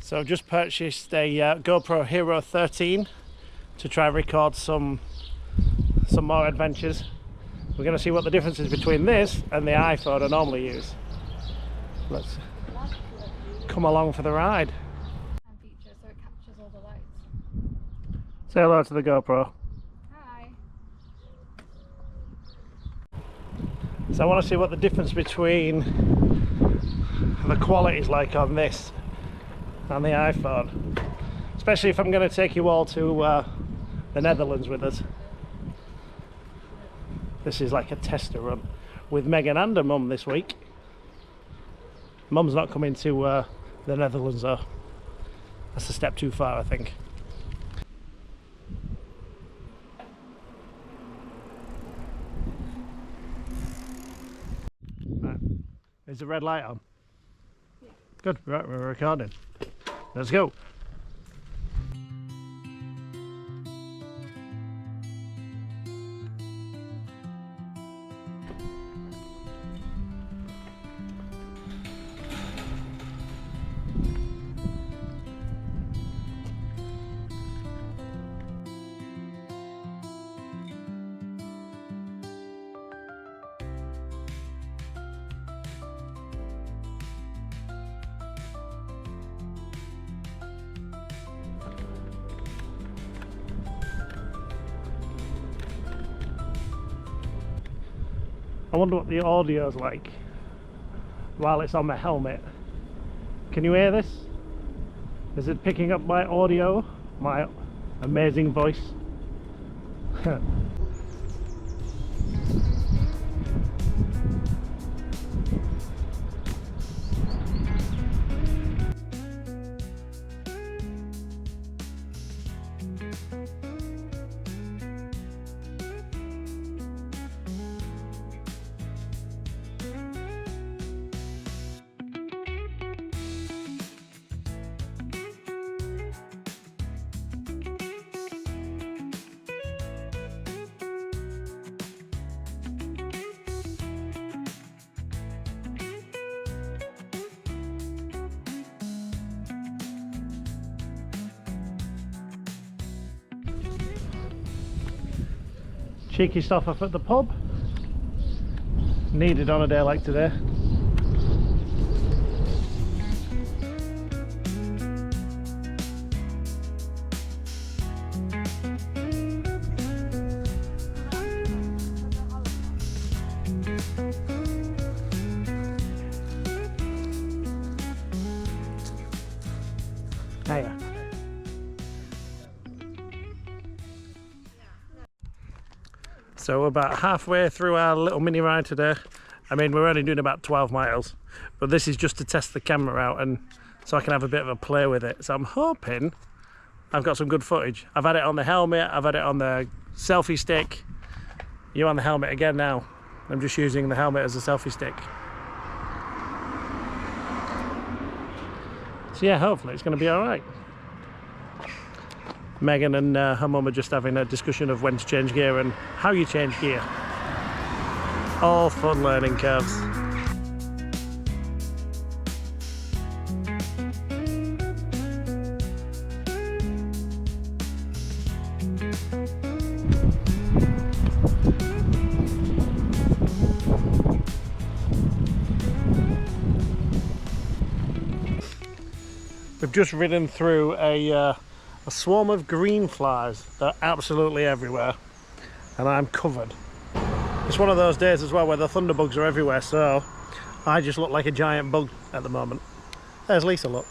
So I've just purchased a GoPro Hero 13 to try and record some more adventures. We're going to see what the difference is between this and the iPhone I normally use. Let's come along for the ride. Feature so it captures all the lights. Say hello to the GoPro. Hi. So I want to see what the difference between the quality is like on this and the iPhone, especially if I'm going to take you all to the Netherlands with us. This is like a tester run with Megan and her mum this week. Mum's not coming to the Netherlands though. That's a step too far, I think. Right. Is the red light on? Yeah. Good, right, we're recording. Let's go. I wonder what the audio's like while it's on my helmet. Can you hear this? Is it picking up my audio? My amazing voice? Cheeky stop off at the pub. Needed on a day like today. Hiya. So we're about halfway through our little mini ride today. I mean, we're only doing about 12 miles, but this is just to test the camera out and so I can have a bit of a play with it. So I'm hoping I've got some good footage. I've had it on the helmet, I've had it on the selfie stick. You're on the helmet again now. I'm just using the helmet as a selfie stick. So yeah, hopefully it's going to be all right. Megan and her mum are just having a discussion of when to change gear and how you change gear. All fun learning curves. We've just ridden through a swarm of green flies. They're absolutely everywhere and I'm covered. It's one of those days as well where the thunderbugs are everywhere, so I just look like a giant bug at the moment. There's Lisa, look.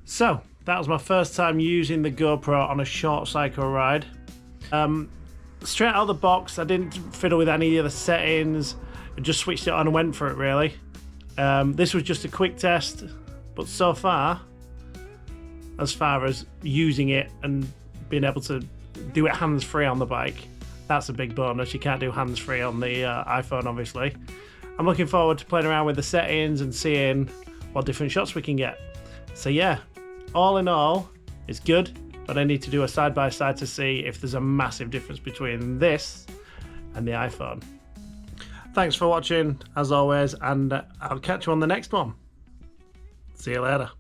So that was my first time using the GoPro on a short cycle ride. Straight out of the box, I didn't fiddle with any of the settings. I just switched it on and went for it really. This was just a quick test, but so far as using it and being able to do it hands-free on the bike, that's a big bonus. You can't do hands-free on the iPhone, obviously. I'm looking forward to playing around with the settings and seeing what different shots we can get. So yeah, all in all, it's good, but I need to do a side-by-side to see if there's a massive difference between this and the iPhone. Thanks for watching, as always, and I'll catch you on the next one. See you later.